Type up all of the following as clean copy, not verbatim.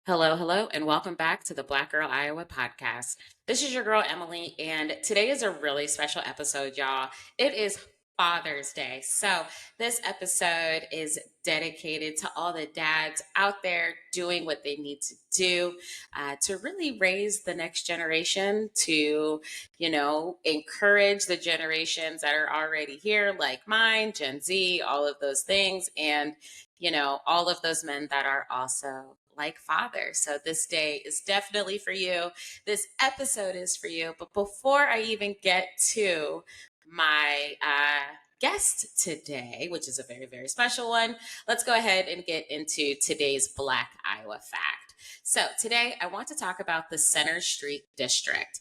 Hello, hello, and welcome back to the Black Girl Iowa podcast. This is your girl, Emily, and today is a really special episode, y'all. It is Father's Day. So, this episode is dedicated to all the dads out there doing what they need to do to really raise the next generation, to, encourage the generations that are already here, like mine, Gen Z, all of those things. And all of those men that are also like fathers. So this day is definitely for you. This episode is for you. But before I even get to my guest today, which is a very, very special one, let's go ahead and get into today's Black Iowa fact. So today I want to talk about the Center Street District.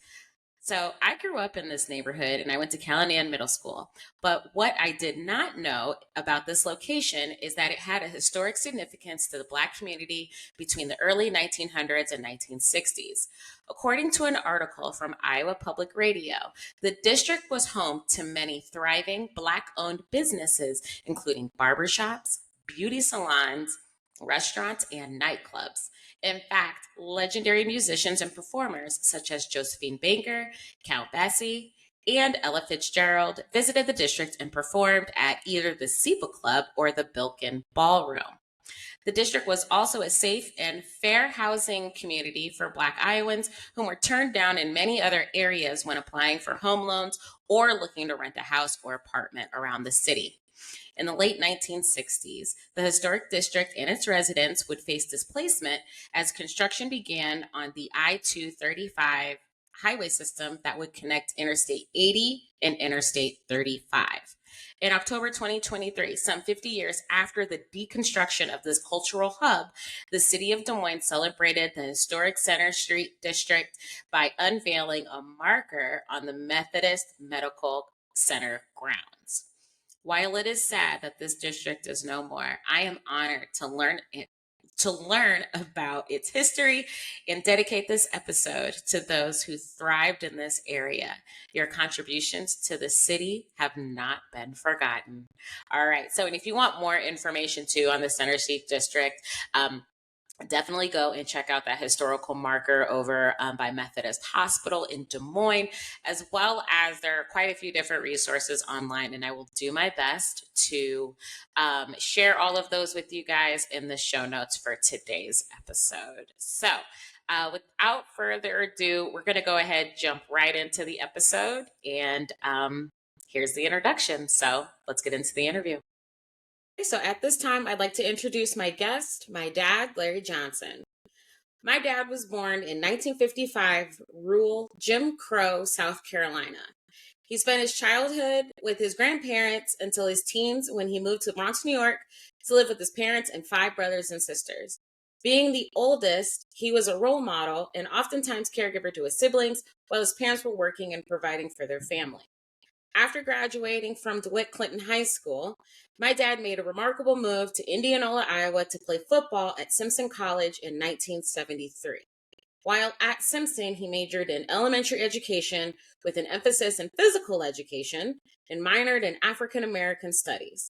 So I grew up in this neighborhood and I went to Callanan Middle School. But what I did not know about this location is that it had a historic significance to the Black community between the early 1900s and 1960s. According to an article from Iowa Public Radio, the district was home to many thriving Black owned businesses, including barbershops, beauty salons, restaurants, and nightclubs. In fact, legendary musicians and performers such as Josephine Baker, Count Basie, and Ella Fitzgerald visited the district and performed at either the Sipa Club or the Bilkin Ballroom. The district was also a safe and fair housing community for Black Iowans whom were turned down in many other areas when applying for home loans or looking to rent a house or apartment around the city. In the late 1960s, the historic district and its residents would face displacement as construction began on the I-235 highway system that would connect Interstate 80 and Interstate 35. In October 2023, some 50 years after the deconstruction of this cultural hub, the city of Des Moines celebrated the historic Center Street District by unveiling a marker on the Methodist Medical Center grounds. While it is sad that this district is no more, I am honored to learn about its history and dedicate this episode to those who thrived in this area. Your contributions to the city have not been forgotten. All right. So, and if you want more information too on the Center Street District, definitely go and check out that historical marker over by Methodist Hospital in Des Moines, as well as there are quite a few different resources online. And I will do my best to share all of those with you guys in the show notes for today's episode. So, without further ado, we're going to go ahead, jump right into the episode. And here's the introduction. So, let's get into the interview. So at this time, I'd like to introduce my guest, my dad, Larry Johnson. My dad was born in 1955, rural Jim Crow, South Carolina. He spent his childhood with his grandparents until his teens when he moved to Bronx, New York to live with his parents and 5 brothers and sisters. Being the oldest, he was a role model and oftentimes caregiver to his siblings while his parents were working and providing for their family. After graduating from DeWitt Clinton High School, my dad made a remarkable move to Indianola, Iowa to play football at Simpson College in 1973. While at Simpson, he majored in elementary education with an emphasis in physical education and minored in African American studies.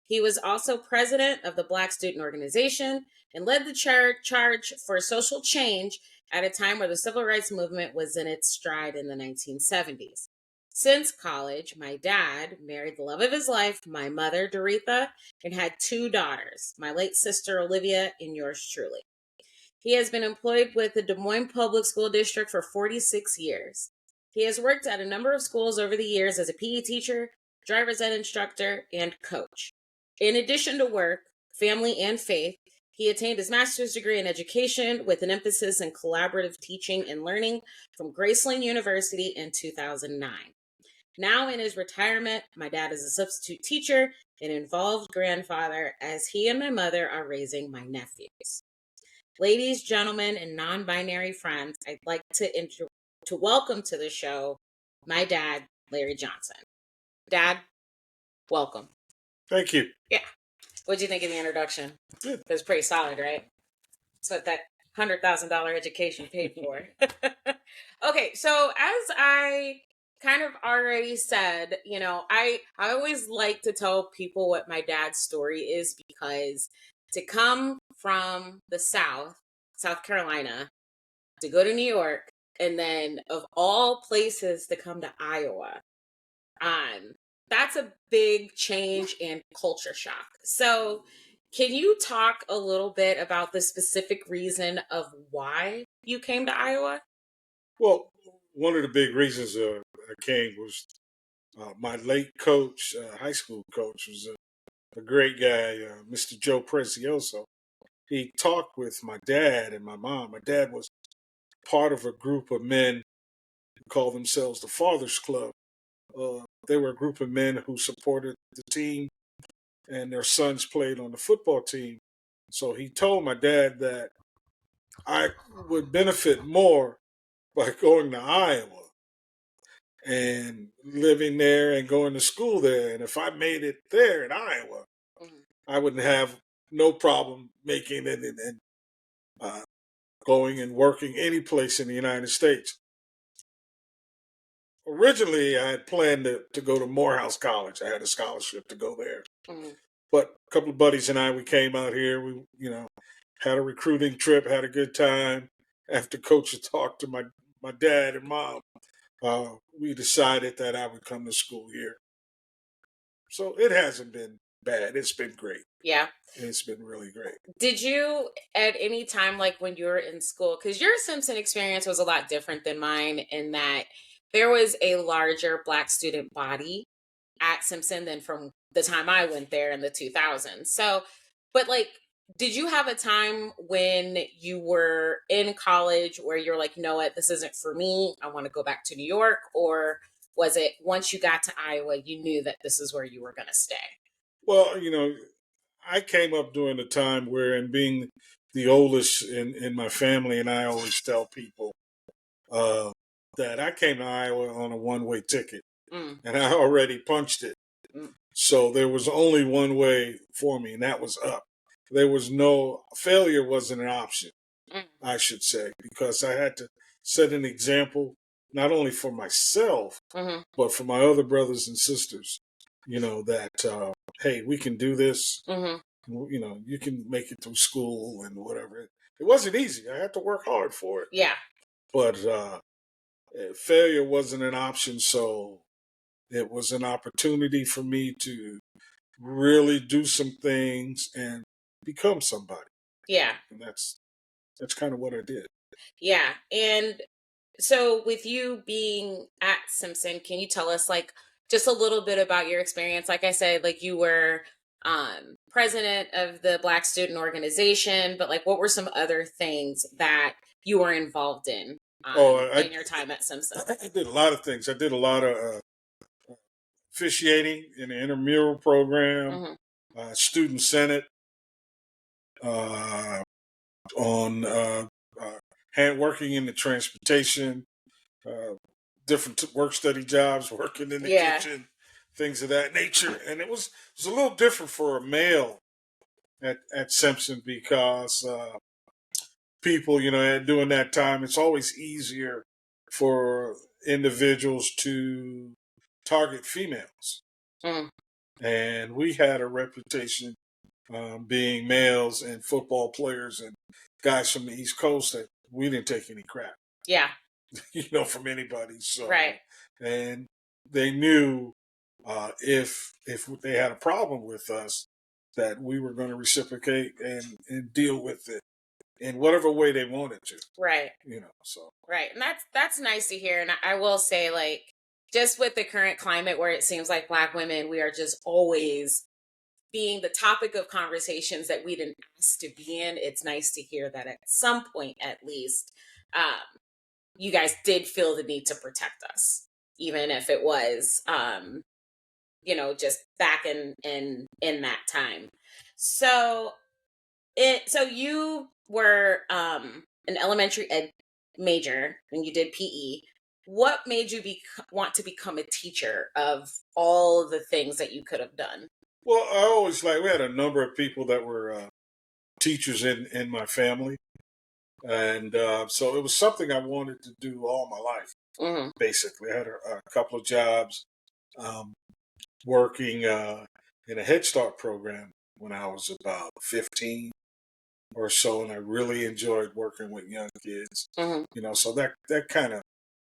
He was also president of the Black Student Organization and led the charge for social change at a time where the civil rights movement was in its stride in the 1970s. Since college, my dad married the love of his life, my mother, Doretha, and had 2 daughters, my late sister, Olivia, and yours truly. He has been employed with the Des Moines Public School District for 46 years. He has worked at a number of schools over the years as a PE teacher, driver's ed instructor, and coach. In addition to work, family, and faith, he attained his master's degree in education with an emphasis in collaborative teaching and learning from Graceland University in 2009. Now in his retirement, my dad is a substitute teacher and involved grandfather as he and my mother are raising my nephews. Ladies, gentlemen, and non-binary friends, I'd like to welcome to the show my dad, Larry Johnson. Dad, welcome. Thank you. Yeah. What'd you think of the introduction? Good. It was pretty solid, right? That's what that $100,000 education paid for. Okay, so as I kind of already said, I always like to tell people what my dad's story is because to come from the South South Carolina to go to New York, and then of all places to come to Iowa. Um, that's a big change and culture shock. So, can you talk a little bit about the specific reason of why you came to Iowa? Well, one of the big reasons I came was my late coach, high school coach, was a great guy, Mr. Joe Prezioso. He talked with my dad and my mom. My dad was part of a group of men who called themselves the Fathers Club. They were a group of men who supported the team, and their sons played on the football team. So he told my dad that I would benefit more by going to Iowa and living there and going to school there. And if I made it there in Iowa, Mhm. I would have no problem making it and uh, going and working any place in the United States. Originally, I had planned to go to Morehouse College. I had a scholarship to go there. Mhm. But a couple of buddies and I, we came out here. We had a recruiting trip, had a good time. After coach had talked to my dad and mom, we decided that I would come to school here. So it hasn't been bad. It's been great. Yeah. It's been really great. Did you at any time, like when you were in school, because your Simpson experience was a lot different than mine in that there was a larger Black student body at Simpson than from the time I went there in the 2000s. So, but like, did you have a time when you were in college where you're like, you know what, this isn't for me. I want to go back to New York? Or was it once you got to Iowa, you knew that this is where you were going to stay? Well, I came up during a time where, and being the oldest in my family, and I always tell people uh, that I came to Iowa on a one-way ticket, Mm, and I already punched it. mm, So there was only one way for me, and that was up. There was no failure wasn't an option, mm, I should say, because I had to set an example not only for myself mhm, but for my other brothers and sisters. That hey, we can do this. mhm. You can make it through school and whatever. It wasn't easy. I had to work hard for it, Yeah, but failure wasn't an option. So it was an opportunity for me to really do some things and become somebody. yeah, And that's kind of what I did. yeah. And so, with you being at Simpson, can you tell us like just a little bit about your experience? Like I said, like you were president of the Black Student Organization, but like what were some other things that you were involved Oh, in your time at Simpson? I did a lot of things. I did a lot of officiating in the intramural program, Hmm. student senate, uh, on hand working in the transportation, uh, different work study jobs, working in the Yeah, kitchen, things of that nature. And it was a little different for a male at Simpson because people, during that time, it's always easier for individuals to target females. mm, And we had a reputation, being males and football players and guys from the East Coast, that we didn't take any crap, yeah, from anybody. right, So, and they knew if they had a problem with us, that we were going to reciprocate and deal with it in whatever way they wanted to. right. So Right. And that's nice to hear. And I will say, like, just with the current climate where it seems like Black women, we are just always being the topic of conversations that we didn't ask to be in, it's nice to hear that at some point at least, um, you guys did feel the need to protect us, even if it was just back in that time. So so you were an elementary ed major and you did PE. What made you want to become a teacher of all the things that you could have done? well, I always we had a number of people that were teachers in my family, and so it was something I wanted to do all my life. Hmm. Basically, I had a couple of jobs, um, working in a Head Start program when I was about 15, or so, and I really enjoyed working with young kids. Hmm. So that kind of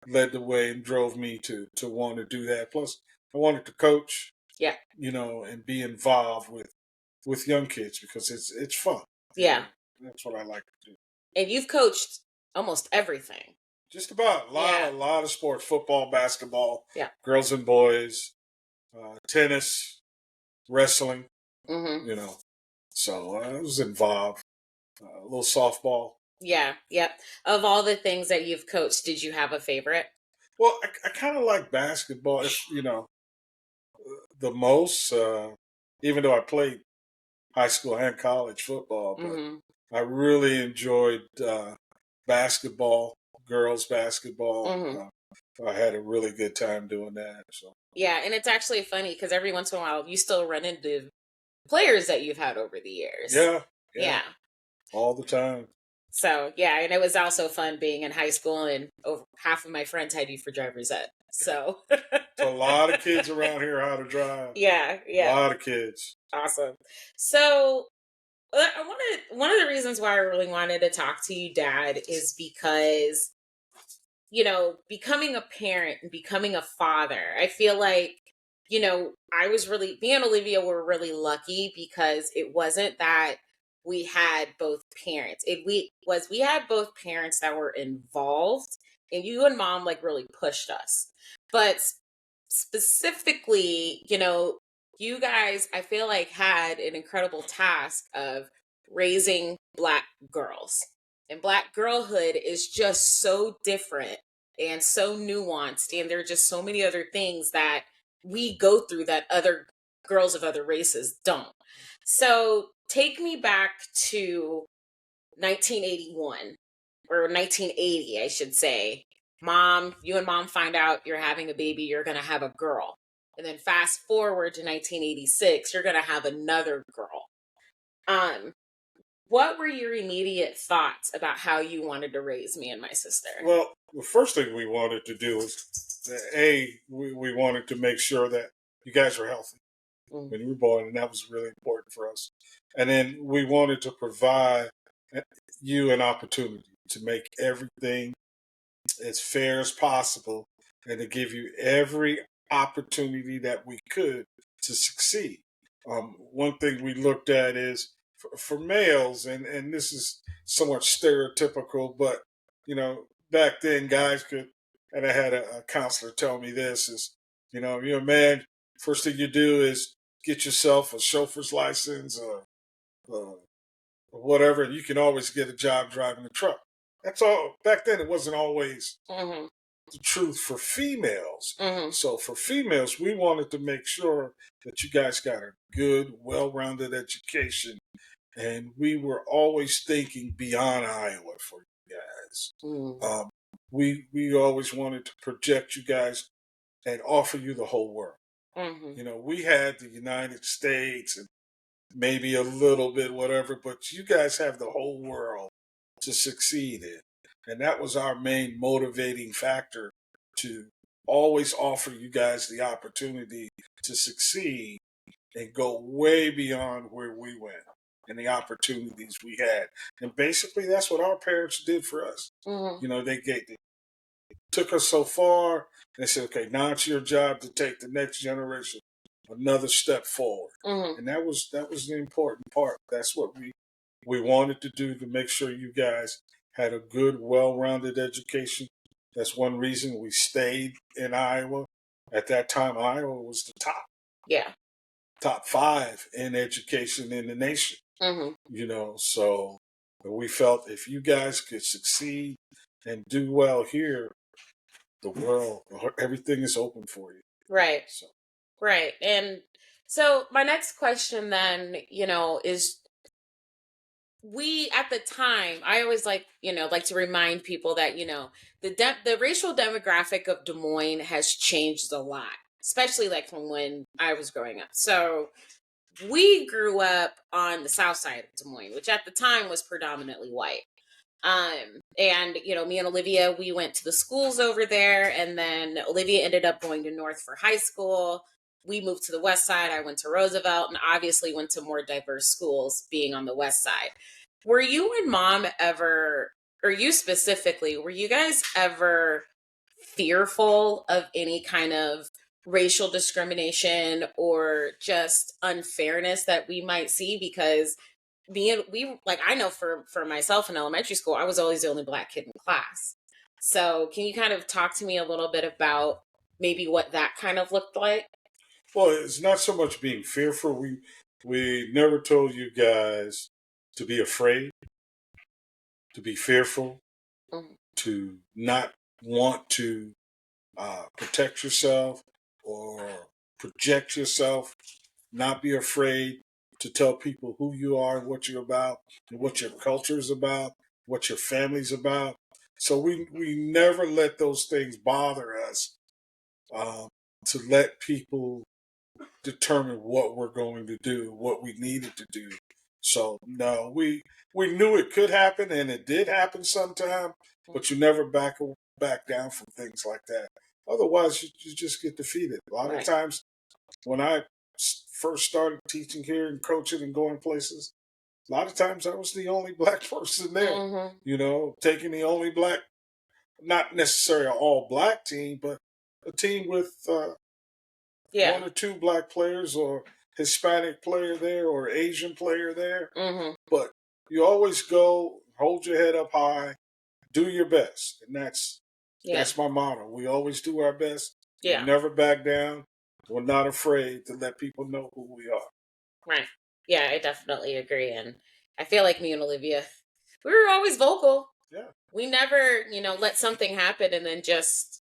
led the way and drove me to want to do that. Plus, I wanted to coach, Yeah. and be involved with young kids because it's fun, Yeah. and that's what I like to do. And you've coached almost everything. Just about Yeah. a lot of sports: football, basketball, Yeah. girls and boys, tennis, wrestling. Hmm. You know, so I was involved. A little softball. Yeah. Yep. Of all the things that you've coached, did you have a favorite? Well, I kind of like basketball. If the most, even though I played high school and college football, but Hmm. I really enjoyed basketball, girls basketball. Hmm. I had a really good time doing that. So Yeah, and it's actually funny because every once in a while you still run into players that you've had over the years. yeah, yeah, Yeah. all the time. So yeah, and it was also fun being in high school, and over half of my friends had you for driver's ed. So So a lot of kids around here how to drive. yeah, A yeah, lot of kids. awesome. So I wanted one of the reasons why I really wanted to talk to you, Dad, is because becoming a parent and becoming a father, I feel like, I was really, me and Olivia were really lucky because it wasn't that we had both parents. We had both parents that were involved, and you and mom like really pushed us. But specifically, you guys, I feel like had an incredible task of raising Black girls. And Black girlhood is just so different and so nuanced, and there are just so many other things that we go through that other girls of other races don't. So take me back to 1981, or 1980 I should say. You and mom find out you're having a baby, you're going to have a girl, and then fast forward to 1986, you're going to have another girl. um what were your immediate thoughts about how you wanted to raise me and my sister? Well, the first thing we wanted to do was, we wanted to make sure that you guys were healthy Mm. when you were born, and that was really important for us. And then we wanted to provide uh, you an opportunity to make everything as fair as possible and to give you every opportunity that we could to succeed. One thing we looked at is for males, and this is somewhat stereotypical, but back then guys could, and I had a counselor tell me this is, if you're a man, first thing you do is get yourself a chauffeur's license or whatever, and you can always get a job driving a truck. That's all. Back then, it wasn't always Mhm. the truth for females. Mhm. So for females, we wanted to make sure that you guys got a good, well-rounded education, and we were always thinking beyond Iowa for you guys. Mhm. Um, we always wanted to project you guys and offer you the whole world. Mhm. We had the United States and maybe a little bit whatever, but you guys have the whole world to succeed in. And that was our main motivating factor to always offer you guys the opportunity to succeed and go way beyond where we went and the opportunities we had. And basically that's what our parents did for us. Mhm. They took us so far. They said, okay, now it's your job to take the next generation another step forward. Mhm. And that was the important part. That's what we wanted to do to make sure you guys had a good, well-rounded education. That's one reason we stayed in Iowa. At that time, Iowa was the Yeah. top five in education in the nation. Mhm. So we felt if you guys could succeed and do well here, the world, everything is open for you. Right. So Right. And so my next question then, is we at the time, I always like to remind people that, the racial demographic of Des Moines has changed a lot, especially like from when I was growing up. So we grew up on the south side of Des Moines, which at the time was predominantly white. And me and Olivia, we went to the schools over there, and then Olivia ended up going to North for high school. We moved to the west side. I went to Roosevelt, and obviously went to more diverse schools being on the west side. Were you and mom ever, or you specifically, were you guys ever fearful of any kind of racial discrimination or just unfairness that we might see? Because being we like I know for myself in elementary school, I was always the only black kid in class. So can you kind of talk to me a little bit about maybe what that kind of looked like? Well, it's not so much being fearful. We never told you guys to be afraid, to be fearful, Mhm. to not want to protect yourself or project yourself, not be afraid to tell people who you are and what you're about and what your culture is about, what your family's about. So we never let those things bother us, um, to let people determine what we're going to do, what we needed to do. So no, we knew it could happen, and it did happen sometime, but you never back down from things like that. Otherwise, you just get defeated. A lot of Right. times, when I first started teaching here and coaching and going places, a lot of times I was the only black person there. Mm-hmm. Taking the only black, not necessarily an all black team, but a team with Yeah. one or two black players or Hispanic player there or Asian player there. Mm-hmm. But you always go, hold your head up high, do your best. And Yeah. that's my motto. We always do our best. We Yeah. never back down. We're not afraid to let people know who we are. Right. Yeah, I definitely agree. And I feel like me and Olivia, we were always vocal. Yeah. We never, let something happen and then just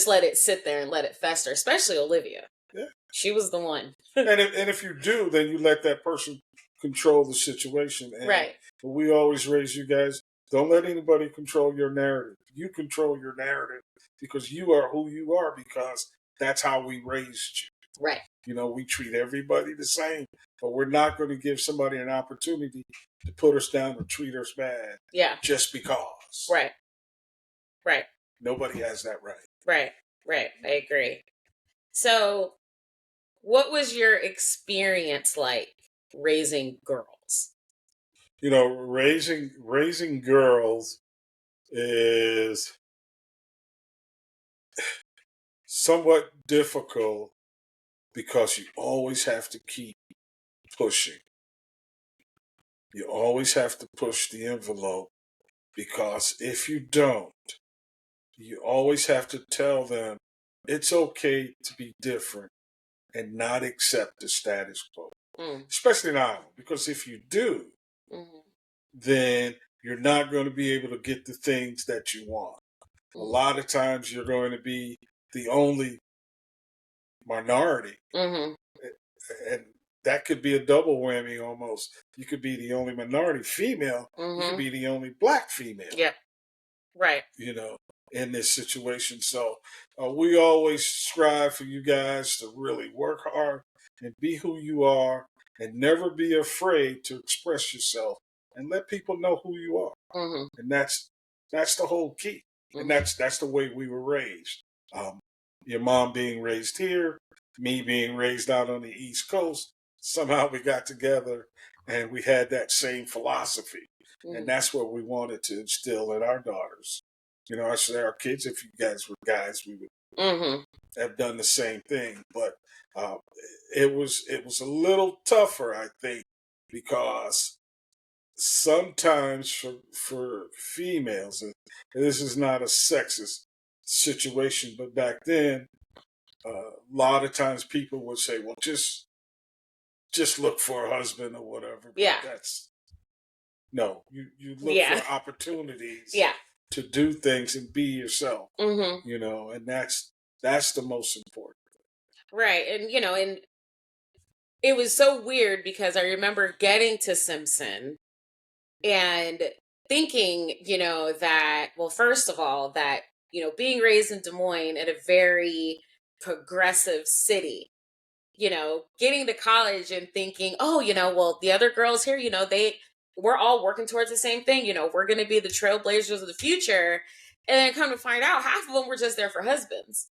let it sit there and let it fester, especially Olivia. Yeah. She was the one. And if you do, then you let that person control the situation. And Right. we always raise you guys, don't let anybody control your narrative. You control your narrative because you are who you are, because that's how we raised you. Right. We treat everybody the same, but we're not going to give somebody an opportunity to put us down or treat us bad Yeah. just because. Right. Right. Nobody has that right. Right. Right. I agree. So, what was your experience like raising girls? Raising girls is somewhat difficult because you always have to keep pushing. You always have to push the envelope, because if you don't, you always have to tell them it's okay to be different and not accept the status quo, Mm. especially in Iowa, because if you do, Mm-hmm. then you're not going to be able to get the things that you want. A lot of times you're going to be the only minority, Mm-hmm. and that could be a double whammy almost. You could be the only minority female, you could Mm-hmm. be the only black female, Yep. Right. you know, in this situation. So we always strive for you guys to really work hard and be who you are, and never be afraid to express yourself and let people know who you are. Mm-hmm. And that's the whole key. And Mm-hmm. that's the way we were raised. Um, your mom being raised here, me being raised out on the East Coast, somehow we got together and we had that same philosophy. And Mm-hmm. that's what we wanted to instill in our daughters. I said, our kids, if you guys were guys, we would Mm-hmm. have done the same thing. But uh, it was a little tougher, I think, because sometimes for females, and this is not a sexist situation, but back then, a lot of times people would say, "Well, just look for a husband or whatever." But Yeah. that's no. You look Yeah. for opportunities Yeah. to do things and be yourself. Mm-hmm. And that's the most important. Right. And and it was so weird because I remember getting to Simpson and thinking, that, well, first of all, that, being raised in Des Moines at a very progressive city, getting to college and thinking, oh, well, the other girls here, we're all working towards the same thing. We're going to be the trailblazers of the future. And then come to find out, half of them were just there for husbands.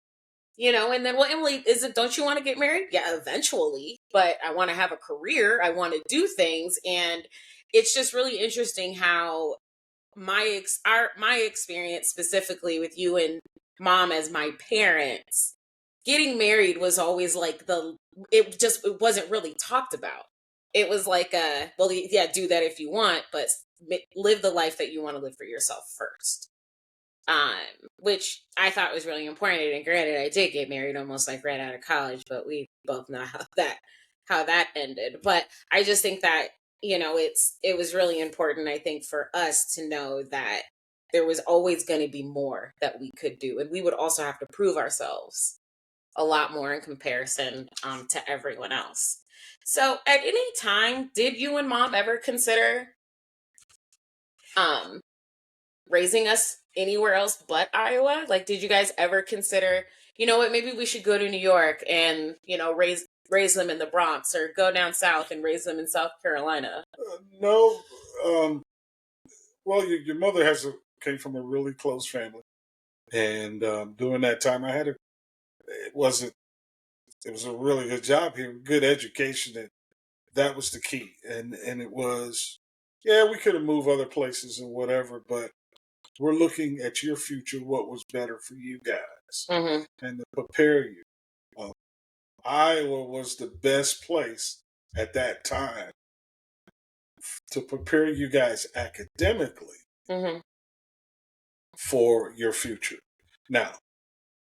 And then, well, Emily, don't you want to get married? Yeah, eventually, but I want to have a career. I want to do things. And it's just really interesting how my experience specifically with you and mom as my parents, getting married was always like it wasn't really talked about. It was like well, yeah, do that if you want, but live the life that you want to live for yourself first. um, which I thought was really important. And granted, I did get married almost like right out of college, but we both know how that ended. But I just think that it was really important. I think for us to know that there was always going to be more that we could do, and we would also have to prove ourselves a lot more in comparison to everyone else. So, at any time, did you and mom ever consider um raising us anywhere else but Iowa? Like, did you guys ever consider, you know what, maybe we should go to New York and, raise them in the Bronx, or go down south and raise them in South Carolina? No, well, your mother came from a really close family, and during that time, it wasn't. It was a really good job here, good education, and that was the key. And it was, yeah, we could have moved other places or whatever, but we're looking at your future, what was better for you guys, Mhm. and to prepare you. Um, Iowa was the best place at that time to prepare you guys academically Mhm. for your future. Now,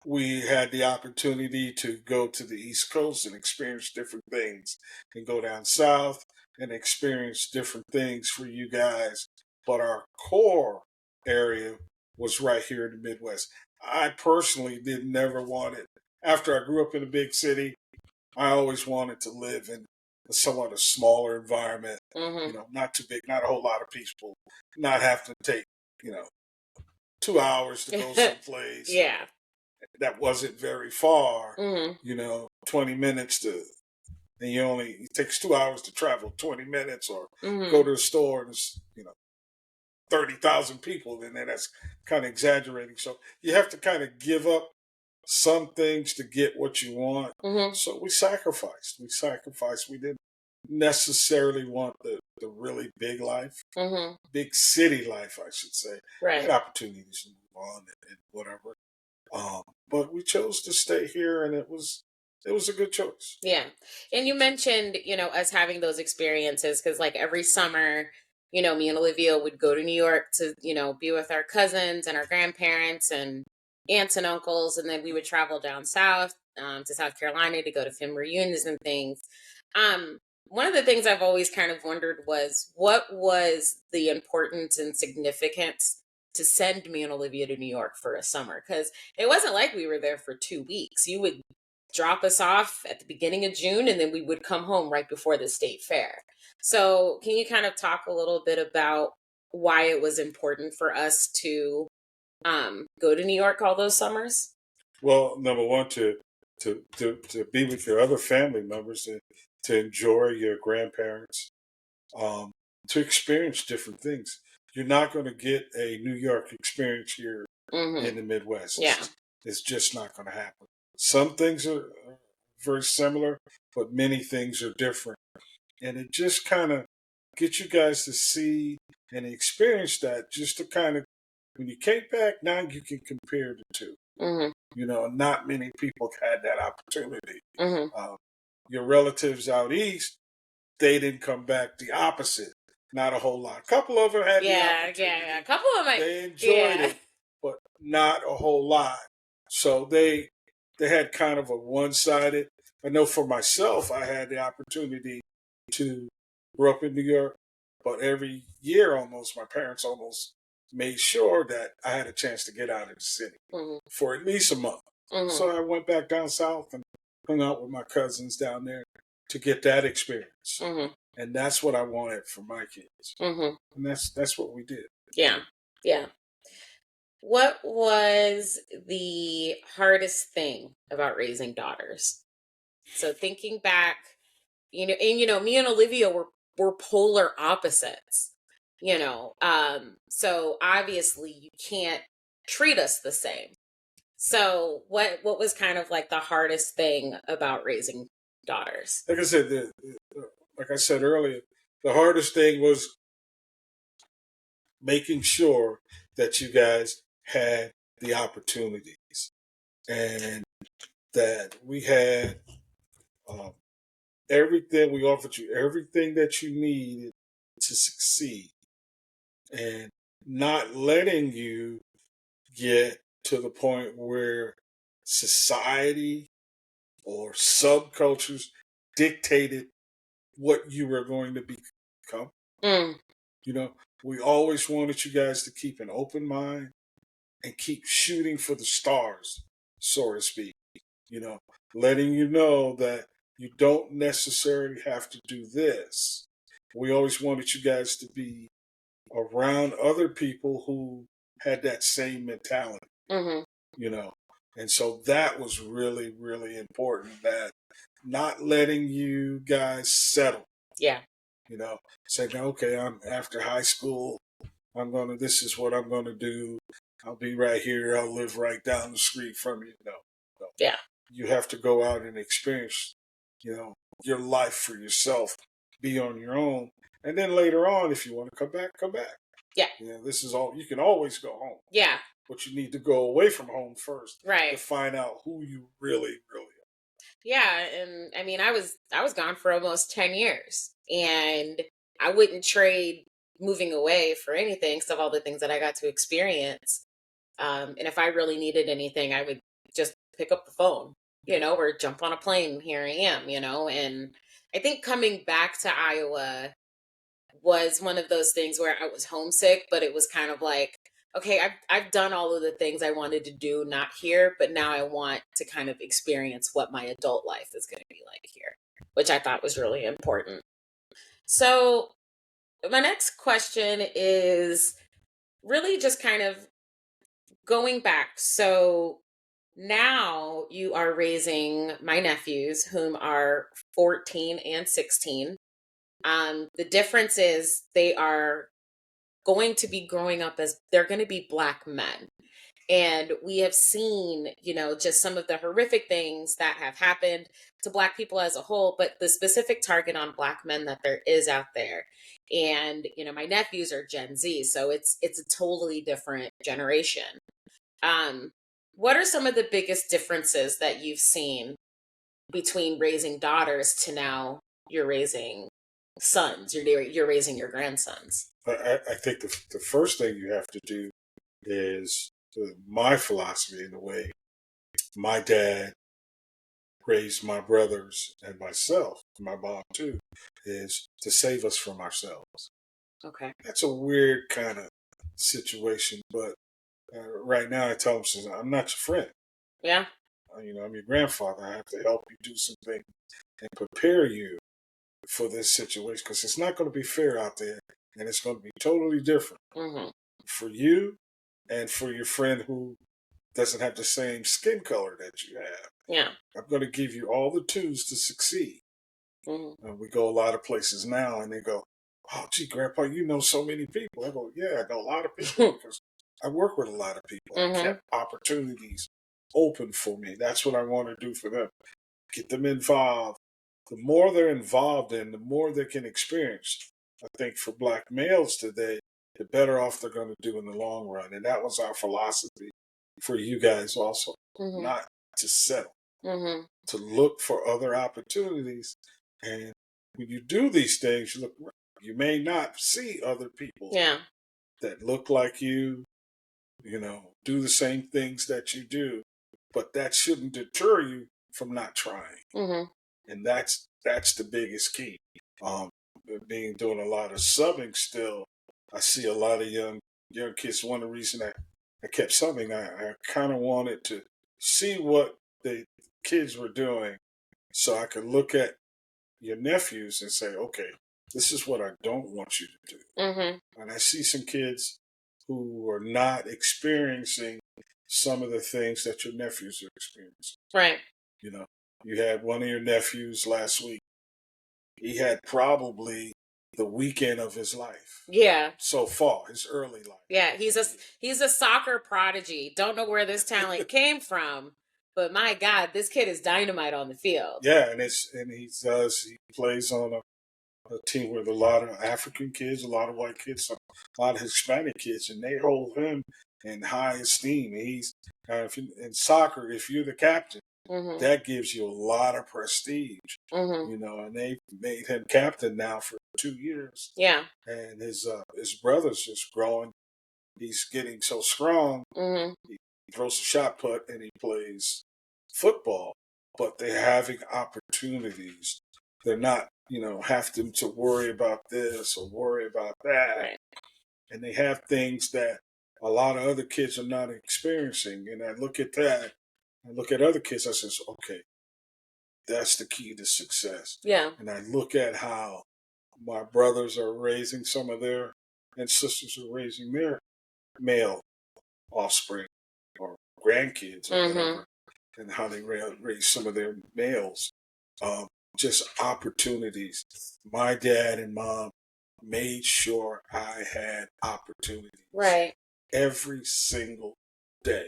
we had the opportunity to go to the East Coast and experience different things, and go down south and experience different things for you guys. But our core area was right here in the Midwest. I personally did never want it. After I grew up in a big city, I always wanted to live in a somewhat a smaller environment, Mhm. not too big, not a whole lot of people, not have to take, you know, 2 hours to go someplace Yeah. that wasn't very far, Mhm. 20 minutes to, and it takes 2 hours to travel 20 minutes, or go Mhm. to the store and it's, 30,000 people, and then that's kind of exaggerating. So you have to kind of give up some things to get what you want. Mhm. So we sacrificed. We sacrificed. We didn't necessarily want the really big life, Mhm. big city life, I should say. We had Right. opportunities to move on and whatever. But we chose to stay here, and it was a good choice. Yeah. And you mentioned, us having those experiences because, like, every summer, me and Olivia would go to New York to, be with our cousins and our grandparents and aunts and uncles. And then we would travel down south to South Carolina to go to family reunions and things. Um, One of the things I've always kind of wondered was, what was the importance and significance to send me and Olivia to New York for a summer? Because it wasn't like we were there for 2 weeks. You would drop us off at the beginning of June, and then we would come home right before the state fair. So, can you kind of talk a little bit about why it was important for us to go to New York all those summers? Well, number one, to be with your other family members, to enjoy your grandparents, um, to experience different things. You're not going to get a New York experience here Mm-hmm. in the Midwest. Yeah. It's just not going to happen. Some things are very similar, but many things are different. And it just kind of gets you guys to see and experience that, just to kind of, when you came back, now you can compare the two. Mm-hmm. Not many people had that opportunity. Mm-hmm. Uh, your relatives out east, they didn't come back. The opposite. Not a whole lot. A couple of them had the Yeah, yeah, yeah. A opportunity. couple of my They enjoyed yeah. it, but not a whole lot. So they had kind of a one sided. I know for myself, I had the opportunity to grow up in New York, but every year almost, my parents almost made sure that I had a chance to get out of the city Mm-hmm. for at least a month. Mm-hmm. So I went back down south and hung out with my cousins down there to get that experience. Mm-hmm. And that's what I wanted for my kids. Mm-hmm. And that's what we did. Yeah. Yeah. What was the hardest thing about raising daughters? So, thinking back, me and Olivia were polar opposites. So obviously you can't treat us the same. So, what was kind of like the hardest thing about raising daughters? Like I said, like I said earlier, the hardest thing was making sure that you guys had the opportunities and that we had um, everything, we offered you everything that you needed to succeed, and not letting you get to the point where society or subcultures dictated what you were going to become. Mm. You know, we always wanted you guys to keep an open mind and keep shooting for the stars, so to speak. You know, letting you know that you don't necessarily have to do this. We always wanted you guys to be around other people who had that same mentality, Hmm. you know. And so that was really, really important, that not letting you guys settle, Yeah. you know, saying, okay, I'm after high school, this is what I'm gonna do. I'll be right here. I'll live right down the street from you. No, no. Yeah. You have to go out and experience, you know, your life for yourself, be on your own. And then later on, if you want to come back, come back. Yeah. You know, this is all, you can always go home, Yeah. but you need to go away from home first to Right. find out who you really, really Yeah, and I mean, I was gone for almost 10 years, and I wouldn't trade moving away for anything because of all the things that I got to experience. And if I really needed anything, I would just pick up the phone, or jump on a plane. Here I am, And I think coming back to Iowa was one of those things where I was homesick, but it was kind of like, okay, I've done all of the things I wanted to do, not here, but now I want to kind of experience what my adult life is going to be like here, which I thought was really important. So, my next question is really just kind of going back. So, now you are raising my nephews, whom are 14 and 16. The difference is they are going to be growing up as they're going to be Black men. And we have seen, just some of the horrific things that have happened to Black people as a whole, but the specific target on Black men that there is out there. And, my nephews are Gen Z, so it's a totally different generation. Um, what are some of the biggest differences that you've seen between raising daughters to now you're raising sons, you're raising your grandsons? I think the first thing you have to do is my philosophy in the way my dad raised my brothers and myself, my mom too, is to save us from ourselves. Okay. That's a weird kind of situation, but right now I tell them, says, I'm not your friend. Yeah. I'm your grandfather. I have to help you do some things and prepare you for this situation because it's not going to be fair out there, and it's going to be totally different Hmm. for you and for your friend who doesn't have the same skin color that you have. Yeah. I'm going to give you all the tools to succeed. Hmm. We go a lot of places now, and they go, "Oh, gee, Grandpa, you know so many people." I go, "Yeah, I know a lot of people because I work with a lot of people. I Hmm. kept opportunities open for me. That's what I want to do for them. Get them involved. The more they're involved in, the more they can experience. I think for Black males today, the better off they're going to do in the long run. And that was our philosophy for you guys also, Hmm. not to settle, Hmm. to look for other opportunities. And when you do these things, you may not see other people Yeah. that look like you, do the same things that you do, but that shouldn't deter you from not trying. Hmm. And that's the biggest key. Um, being doing a lot of subbing still, I see a lot of young kids. One of the reason I kept subbing, I kind of wanted to see what the kids were doing, so I could look at your nephews and say, okay, this is what I don't want you to do. Hmm. And I see some kids who are not experiencing some of the things that your nephews are experiencing. Right. You know, you had one of your nephews last week. He had probably the weekend of his life Yeah. so far, his early life. Yeah. He's a soccer prodigy. Don't know where this talent came from, but my God, this kid is dynamite on the field. Yeah, and he plays on a team with a lot of African kids, a lot of white kids, a lot of Hispanic kids, and they hold him in high esteem. He's if in soccer, if you're the captain, Mm-hmm. that gives you a lot of prestige, Mm-hmm. and they made him captain now for 2 years, Yeah. and his brother's just growing. He's getting so strong. Mm-hmm. He throws a shot put and he plays football, but they're having opportunities. They're not, having to worry about this or worry about that, Right. and they have things that a lot of other kids are not experiencing. And I look at that. I look at other kids. I says, okay, that's the key to success. Yeah. And I look at how my brothers are raising some of their and sisters are raising their male offspring or grandkids or Mm-hmm. whatever, and how they raise some of their males. Um, just opportunities. My dad and mom made sure I had opportunities Right. every single day.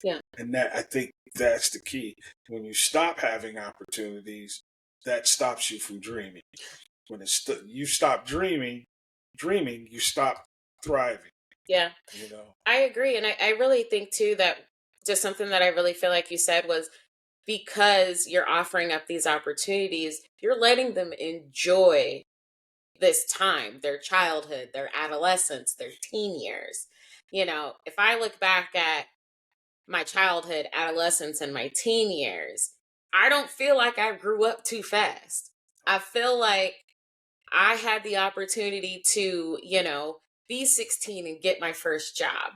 Yeah. And that I think that's the key. When you stop having opportunities, that stops you from dreaming. When you stop dreaming, you stop thriving. Yeah. You know, I agree. And I really think too that just something that I really feel like you said was because you're offering up these opportunities, you're letting them enjoy this time, their childhood, their adolescence, their teen years. If I look back at my childhood, adolescence, and my teen years, I don't feel like I grew up too fast. I feel like I had the opportunity to, be 16 and get my first job,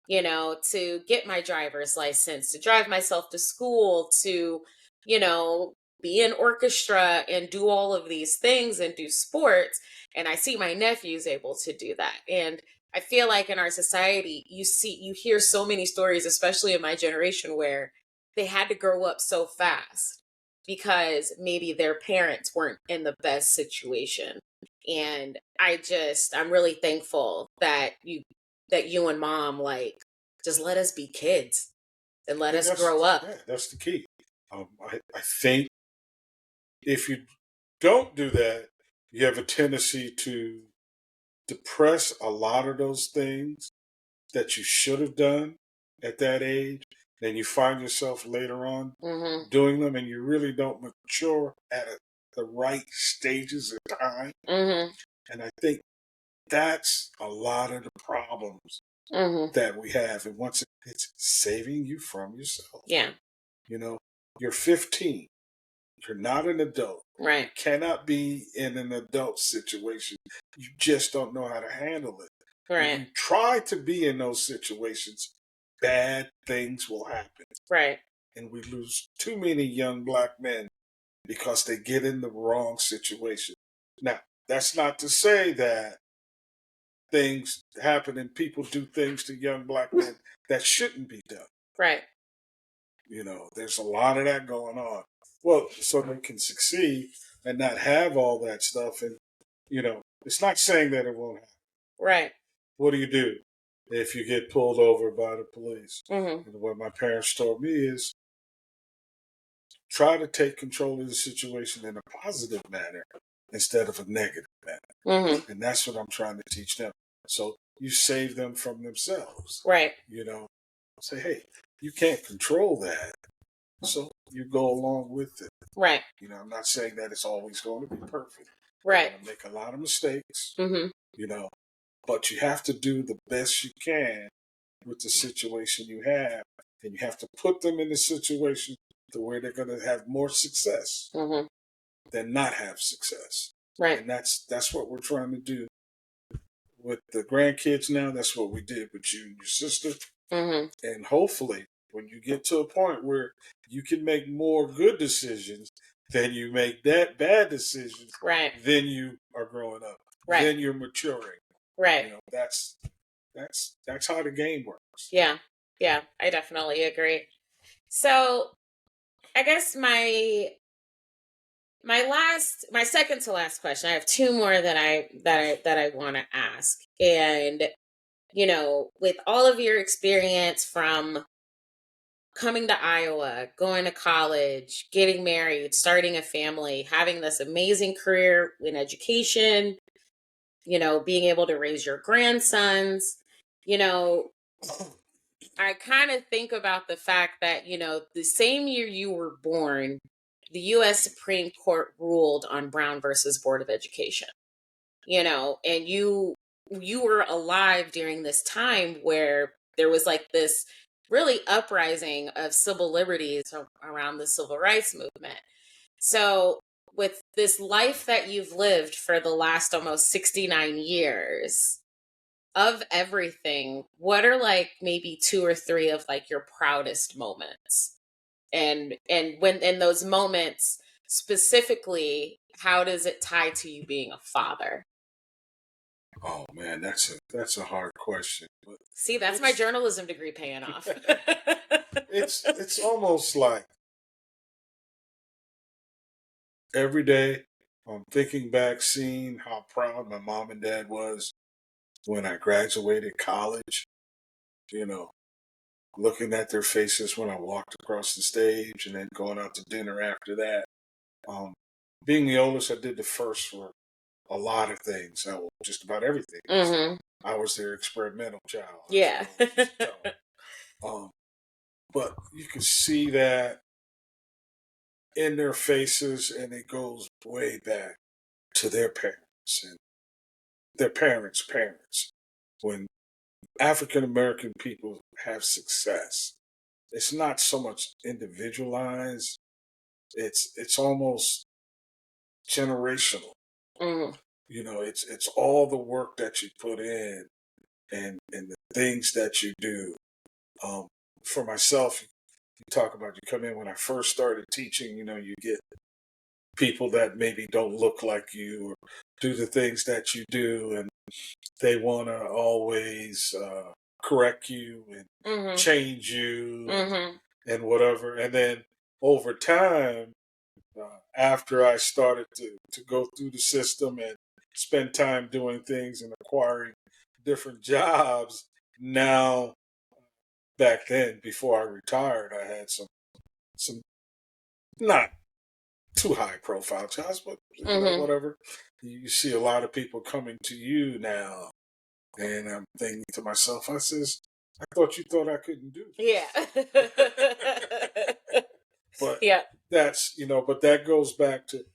to get my driver's license, to drive myself to school, to, you know, be in orchestra and do all of these things and do sports. And I see my nephews able to do that. And I feel like in our society, you hear so many stories, especially in my generation, where they had to grow up so fast because maybe their parents weren't in the best situation. And I'm really thankful that you and mom like just let us be kids and let yeah, us grow up. that's the key. I think if you don't do that, you have a tendency to depress a lot of those things that you should have done at that age. Then you find yourself later on Mhm. doing them, and you really don't mature at the right stages of time. Mhm. And I think that's a lot of the problems Mhm. that we have. And once it's saving you from yourself, Yeah. you know, you're 15. You're not an adult. You Right. cannot be in an adult situation. You just don't know how to handle it. When Right. you try to be in those situations, bad things will happen. Right. And we lose too many young black men because they get in the wrong situation. Now, that's not to say that things happen and people do things to young black men that shouldn't be done. Right. There's a lot of that going on. Well, so they can succeed and not have all that stuff. And, it's not saying that it won't happen. Right. What do you do if you get pulled over by the police? Mhm. And what my parents told me is try to take control of the situation in a positive manner instead of a negative manner. Mhm. And that's what I'm trying to teach them. So you save them from themselves. Right. You know, say, hey, you can't control that. So you go along with it. Right. I'm not saying that it's always going to be perfect. You're Right. going to make a lot of mistakes, Mhm. you know, but you have to do the best you can with the situation you have. And you have to put them in a situation to where they're going to have more success Mhm. than not have success. Right. And that's what we're trying to do with the grandkids now. That's what we did with you and your sister. Mhm. And hopefully, when you get to a point where you can make more good decisions than you make that bad decisions, Right. then you are growing up. Right. Then you're maturing. Right. That's how the game works. Yeah. Yeah, I definitely agree. So, I guess my second to last question. I have two more that I want to ask. And with all of your experience from coming to Iowa, going to college, getting married, starting a family, having this amazing career in education, being able to raise your grandsons, you know, I kind of think about the fact that, the same year you were born, the US Supreme Court ruled on Brown versus Board of Education. And you were alive during this time where there was like this really uprising of civil liberties around the civil rights movement. So, with this life that you've lived for the last almost 69 years, of everything, what are like maybe two or three of like your proudest moments? And when in those moments specifically, how does it tie to you being a father? Oh man, that's a hard question. But See, that's my it's journalism degree paying off. it's almost like every day I'm thinking back, seeing how proud my mom and dad was when I graduated college. You know, looking at their faces when I walked across the stage, and then going out to dinner after that. Um, Being the oldest, I did the first for a lot of things. Just about everything. Hmm. I was their experimental child. That's Yeah. what I used to tell them. But you can see that in their faces, and it goes way back to their parents and their parents' parents. When African American people have success, it's not so much individualized. It's almost generational. Hmm. It's all the work that you put in, and the things that you do. Um, for myself, you talk about, you come in when I first started teaching. You get people that maybe don't look like you or do the things that you do, and they want to always correct you and Hmm. change you, Hmm. and whatever. And then over time, after I started to go through the system and spend time doing things and acquiring different jobs, now, back then, before I retired, I had some not too high profile jobs, but Hmm. whatever. You see a lot of people coming to you now, and I'm thinking to myself, I says, I thought you thought I couldn't do Yeah. this. But Yeah. but that goes back to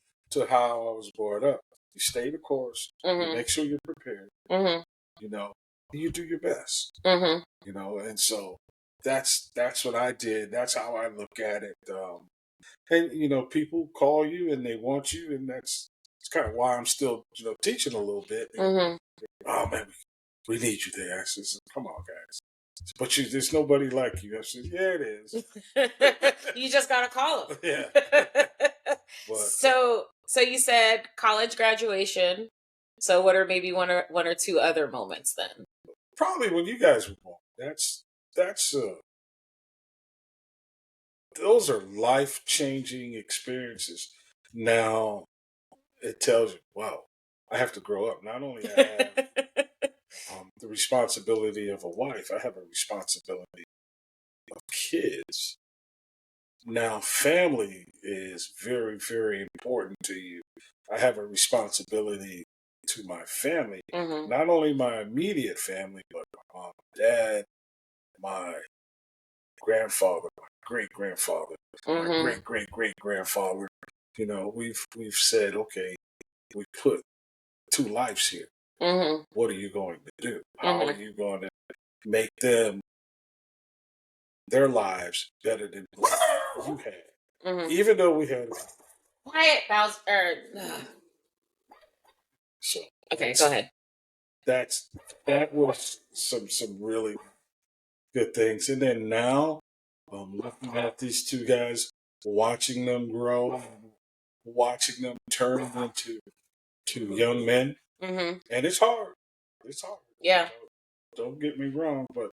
how I was brought up. You stay the course, you Hmm. make sure you're prepared, Hmm. you know, and you do your best, Hmm. and so that's what I did. That's how I look at it. And people call you and they want you, and it's kind of why I'm still teaching a little bit. Hmm. Oh man, we need you there. I says, come on, guys. But there's nobody like you. I said, yeah, it is. You just gotta call Yeah. them. But So you said college graduation. So what are maybe one or two other moments then? probably when you guys were born, that's those are life changing experiences. Now it tells you, wow, I have to grow up. Not only I have the responsibility of a wife, I have a responsibility of kids. Now, family is very, very important to you. I have a responsibility to my family, Hmm. not only my immediate family, but my mom, dad, my grandfather, my great grandfather, my Hmm. great great great grandfather. We've said, okay, we put two lives here. Hmm. What are you going to do? How are Hmm. you going to make their lives better than what you had? Hmm. Even though we had, Quiet, Bowser. so Okay, go that's ahead. that's that was some really good things. And then now, looking at these two guys, watching them grow, watching them turn into young men, Hmm. and it's hard. It's hard. Yeah. Don't get me wrong, but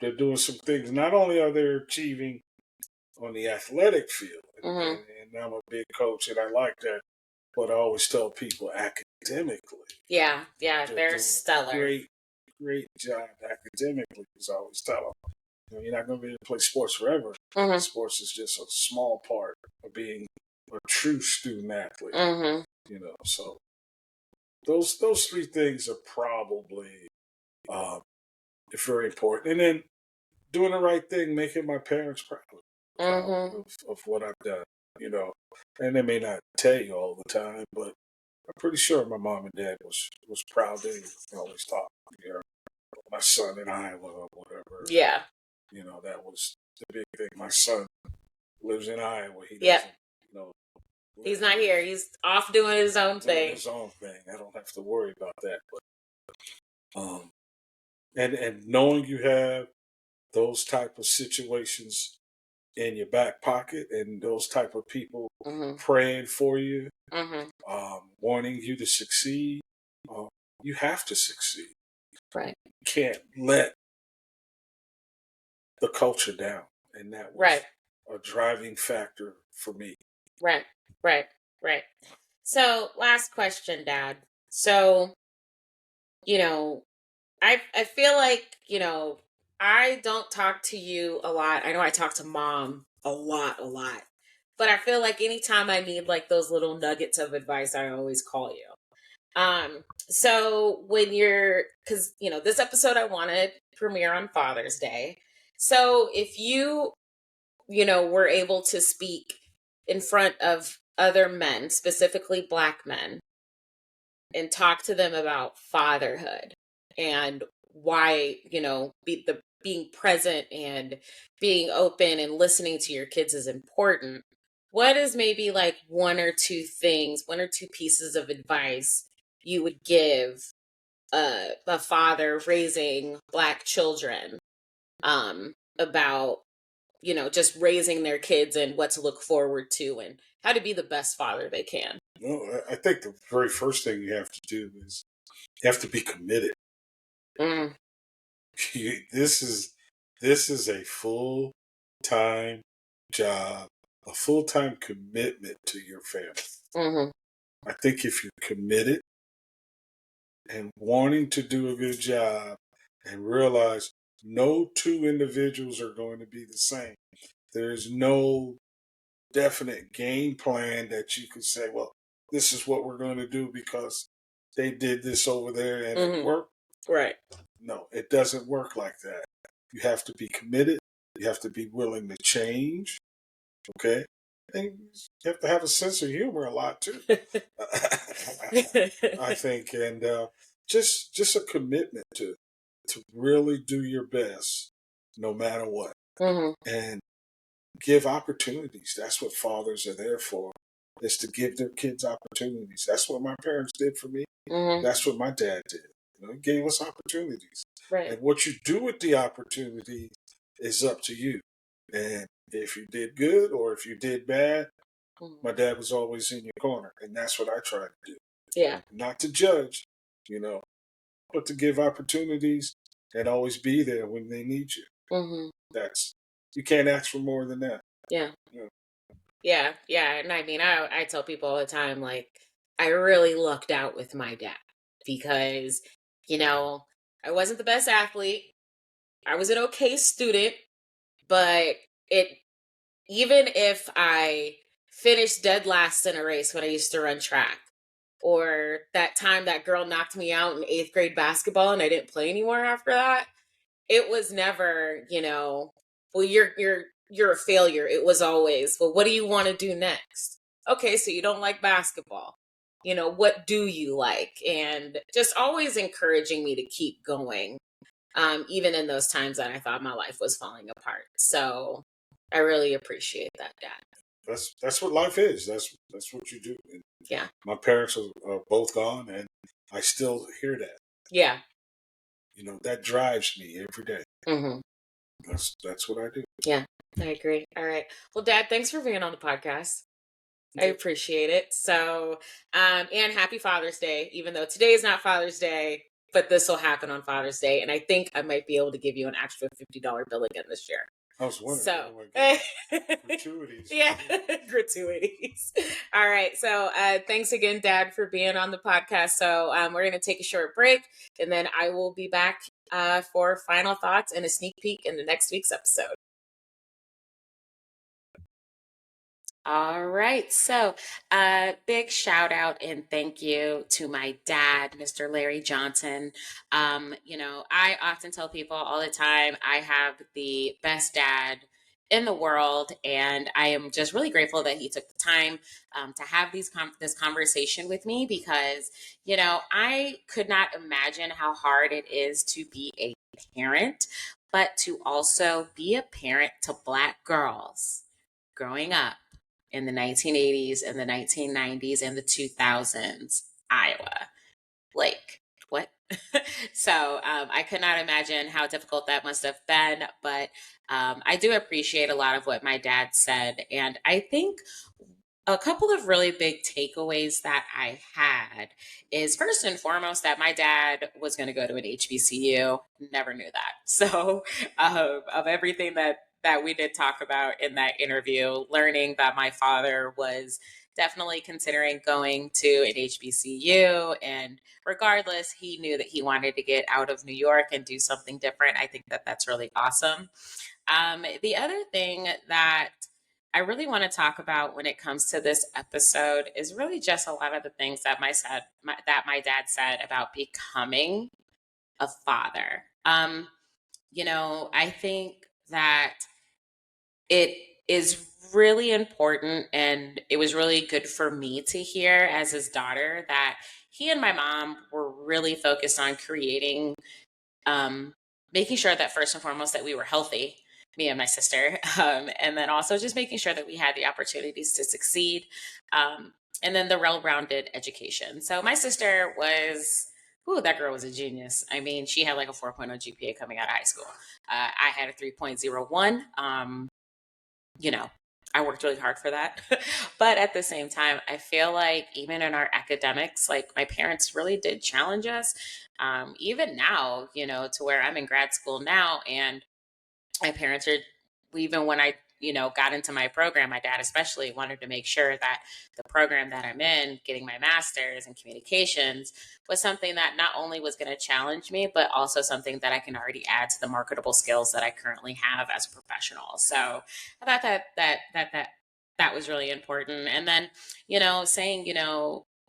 they're doing some things. Not only are they achieving on the athletic field, Hmm. and I'm a big coach, and I like that. But I always tell people academically, Yeah. Yeah. they're They're doing a stellar. great job academically. Because I always tell them, you're not going to be able to play sports forever. Mm-hmm. Sports is just a small part of being a true student athlete. Mm-hmm. So those three things are probably um, very important. And then doing the right thing, making my parents proud Mm-hmm. of what I've done. You know, and they may not tell you all the time, but I'm pretty sure my mom and dad was proud. They always talk. My son in Iowa or whatever. Yeah. That was the big thing. My son lives in Iowa. He Yep. doesn't, you know, He's live not here. He's off doing his own doing thing. his own thing. I don't have to worry about that. But and knowing you have those type of situations in your back pocket and those type of people Mm-hmm. praying for you, Mm-hmm. wanting you to succeed, um, you have to succeed. Right. You can't let the culture down, and that Right. was a driving factor for me. Right. Right. Right. So, last question, Dad. So, you know, I feel like, I don't talk to you a lot. I know I talk to Mom a lot. But I feel like anytime I need like those little nuggets of advice, I always call you. So when cuz this episode I wanted premiere on Father's Day. So if you were able to speak in front of other men, specifically black men, and talk to them about fatherhood and why, being present and being open and listening to your kids is important. What is maybe like one or two pieces of advice you would give a father raising black children about just raising their kids and what to look forward to and how to be the best father they can? I think the very first thing you have to do is you have to be committed. Mm, This is a full time job, a full time commitment to your family. hmm I think if you're committed and wanting to do a good job and realize no two individuals are going to be the same. There's no definite game plan that you could say, well, this is what we're going to do because they did this over there and it hmm worked. Right. No, it doesn't work like that. You have to be committed. You have to be willing to change. Okay. And you have to have a sense of humor a lot too. I think, and just a commitment to really do your best, no matter what, hmm and give opportunities. That's what fathers are there for, is to give their kids opportunities. That's what my parents did for me. hmm That's what my dad did. He gave us opportunities, Right. and what you do with the opportunity is up to you. And if you did good or if you did bad, Mhm. my dad was always in your corner, and that's what I try to do. Yeah. Not to judge, you know, but to give opportunities and always be there when they need you. hmm That's You can't ask for more than that. Yeah. You know. Yeah. Yeah. And I mean, I tell people all the time, like, I really lucked out with my dad because, you know, I wasn't the best athlete. I was an okay student, but it, even if I finished dead last in a race when I used to run track, or that time that girl knocked me out in eighth grade basketball and I didn't play anymore after that, it was never, well, you're a failure. It was always, well, what do you want to do next? Okay, so you don't like basketball. What do you like? And just always encouraging me to keep going, even in those times that I thought my life was falling apart. So I really appreciate that, Dad. That's what life is. That's what you do. And Yeah. my parents are both gone, and I still hear that. Yeah. That drives me every day. hmm That's what I do. Yeah. I agree. All right. Well, Dad, thanks for being on the podcast. I Okay. appreciate it. So, and happy Father's Day, even though today is not Father's Day, but this will happen on Father's Day. And I think I might be able to give you an extra $50 bill again this year. I was wondering So, what I get gratuities. yeah, gratuities. All right. So, thanks again, Dad, for being on the podcast. So, we're going to take a short break and then I will be back for final thoughts and a sneak peek in the next week's episode. All right. So, big shout out and thank you to my dad, Mr. Larry Johnson. I often tell people all the time I have the best dad in the world, and I am just really grateful that he took the time to have this conversation with me because, I could not imagine how hard it is to be a parent, but to also be a parent to Black girls growing up in the 1980s and the 1990s and the 2000s, Iowa. Like, what? I could not imagine how difficult that must have been, but I do appreciate a lot of what my dad said. And I think a couple of really big takeaways that I had is first and foremost that my dad was going to go to an HBCU. Never knew that. So, of everything that we did talk about in that interview, learning that my father was definitely considering going to an HBCU, and regardless, he knew that he wanted to get out of New York and do something different. I think that that's really awesome. The other thing that I really want to talk about when it comes to this episode is really just a lot of the things that that my dad said about becoming a father. I think that it is really important, and it was really good for me to hear as his daughter that he and my mom were really focused on creating um, making sure that first and foremost that we were healthy, me and my sister, and then also just making sure that we had the opportunities to succeed, um, and then the well-rounded education. So my sister was, ooh, that girl was a genius. I mean, she had like a 4.0 GPA coming out of high school. I had a 3.01. You know, I worked really hard for that. But at the same time, I feel like even in our academics, like my parents really did challenge us. Even now, to where I'm in grad school now, and my parents are, even when I got into my program, my dad especially wanted to make sure that the program that I'm in, getting my master's in communications, was something that not only was going to challenge me but also something that I can already add to the marketable skills that I currently have as a professional. So I thought that was really important. And then saying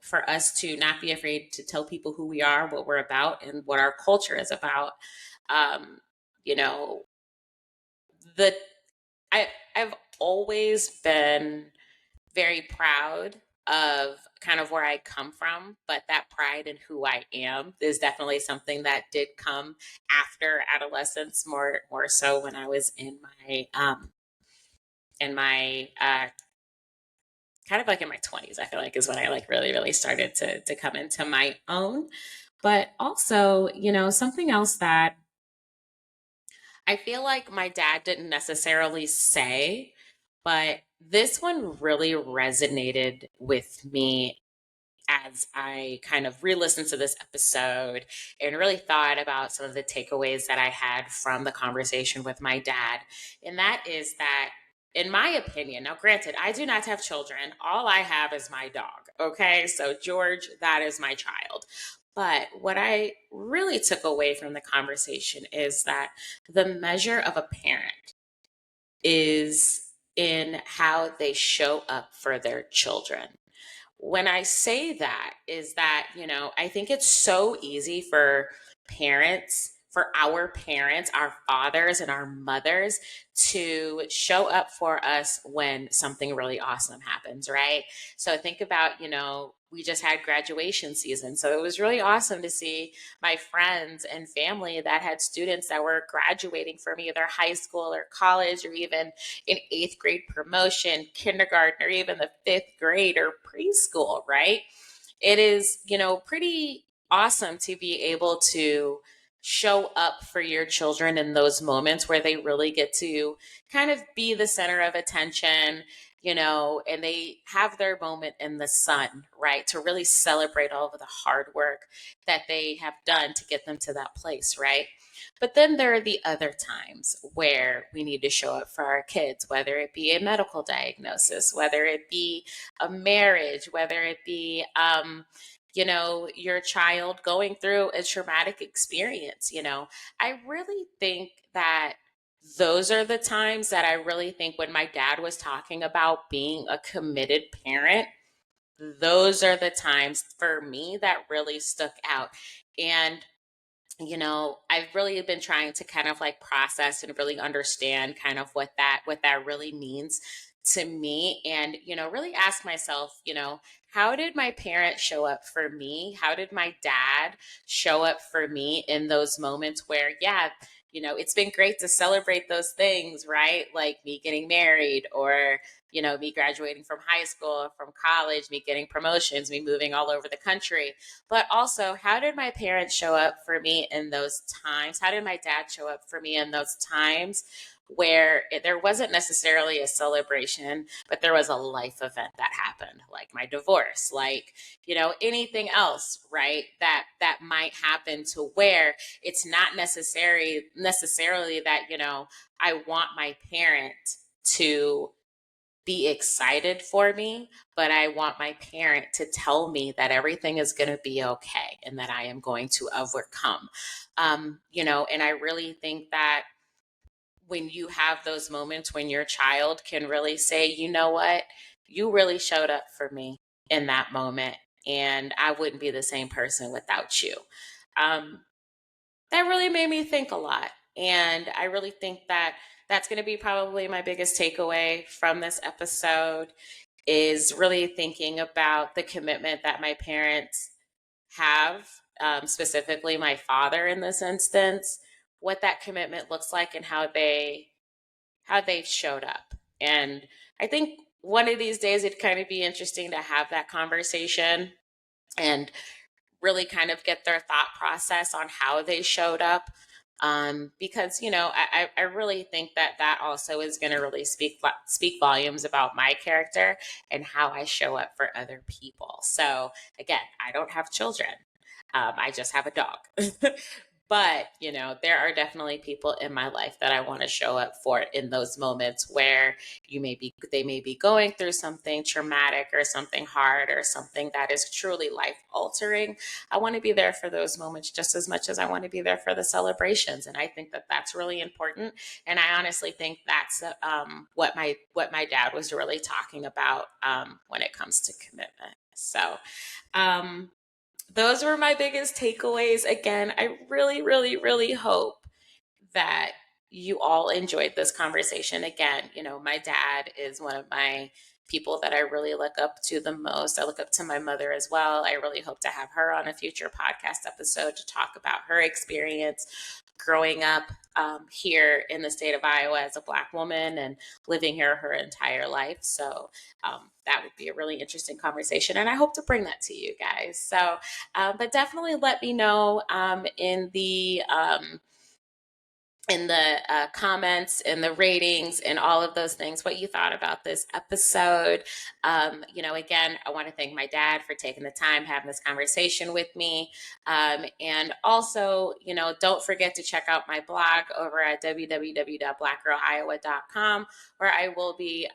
for us to not be afraid to tell people who we are, what we're about, and what our culture is about. um, you know the I I've always been very proud of kind of where I come from, but that pride in who I am is definitely something that did come after adolescence, more so when I was in my kind of like in my 20s. I feel like is when I like really started to come into my own. But also, something else that I feel like my dad didn't necessarily say, but this one really resonated with me as I kind of re listened to this episode and really thought about some of the takeaways that I had from the conversation with my dad. And that is that, in my opinion, now granted, I do not have children, all I have is my dog. Okay. So, George, that is my child. But what I really took away from the conversation is that the measure of a parent is in how they show up for their children. When I say that, is that, I think it's so easy for our parents, our fathers, and our mothers to show up for us when something really awesome happens, right? So think about, we just had graduation season. So it was really awesome to see my friends and family that had students that were graduating from either high school or college or even an eighth grade promotion, kindergarten, or even the fifth grade or preschool, right? It is, pretty awesome to be able to show up for your children in those moments where they really get to kind of be the center of attention, and they have their moment in the sun, right? To really celebrate all of the hard work that they have done to get them to that place, right? But then there are the other times where we need to show up for our kids, whether it be a medical diagnosis, whether it be a marriage, whether it be, your child going through a traumatic experience. I really think that those are the times that I really think when my dad was talking about being a committed parent, those are the times for me that really stuck out. And I've really been trying to kind of like process and really understand kind of what that really means to me, and really ask myself, how did my parents show up for me? How did my dad show up for me in those moments where, yeah, it's been great to celebrate those things, right? Like me getting married, or me graduating from high school, from college, me getting promotions, me moving all over the country. But also, how did my parents show up for me in those times? How did my dad show up for me in those times where there wasn't necessarily a celebration, but there was a life event that happened, like my divorce, like, anything else, right? That might happen, to where it's not necessarily that, I want my parent to be excited for me, but I want my parent to tell me that everything is going to be okay and that I am going to overcome. And I really think that when you have those moments when your child can really say, you know what, you really showed up for me in that moment, and I wouldn't be the same person without you. Um, that really made me think a lot. And I really think that that's going to be probably my biggest takeaway from this episode, is really thinking about the commitment that my parents have, specifically my father in this instance, what that commitment looks like and how they showed up. And I think one of these days it'd kind of be interesting to have that conversation and really kind of get their thought process on how they showed up. Because I really think that that also is going to really speak volumes about my character and how I show up for other people. So again, I don't have children. I just have a dog. But, there are definitely people in my life that I want to show up for in those moments where they may be going through something traumatic or something hard or something that is truly life altering. I want to be there for those moments just as much as I want to be there for the celebrations. And I think that that's really important. And I honestly think that's what my dad was really talking about, when it comes to commitment. So, um, those were my biggest takeaways. Again, I really, really, really hope that you all enjoyed this conversation. Again, my dad is one of my people that I really look up to the most. I look up to my mother as well. I really hope to have her on a future podcast episode to talk about her experience growing up, here in the state of Iowa as a Black woman and living here her entire life. So that would be a really interesting conversation. And I hope to bring that to you guys. So, but definitely let me know, in the comments and the ratings and all of those things, what you thought about this episode. Again, I want to thank my dad for taking the time having this conversation with me. And also, don't forget to check out my blog over at www.blackgirliowa.com, where I will be,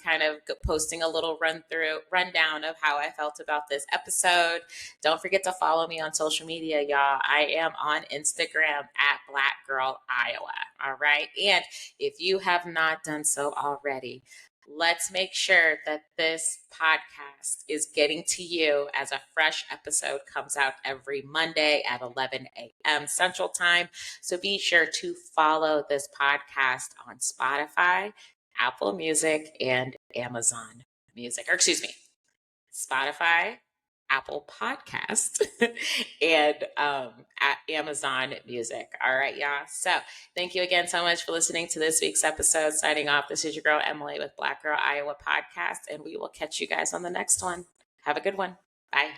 kind of posting a little rundown of how I felt about this episode. Don't forget to follow me on social media, y'all. I am on Instagram at Black Girl Iowa. All right. And if you have not done so already, let's make sure that this podcast is getting to you as a fresh episode comes out every Monday at 11 a.m. Central Time. So be sure to follow this podcast on Spotify, Apple Music, and Amazon Music. Or excuse me, Spotify, Apple Podcast, and at Amazon Music. All right, y'all. So thank you again so much for listening to this week's episode. Signing off, this is your girl Emily with Black Girl Iowa Podcast, and we will catch you guys on the next one. Have a good one. Bye.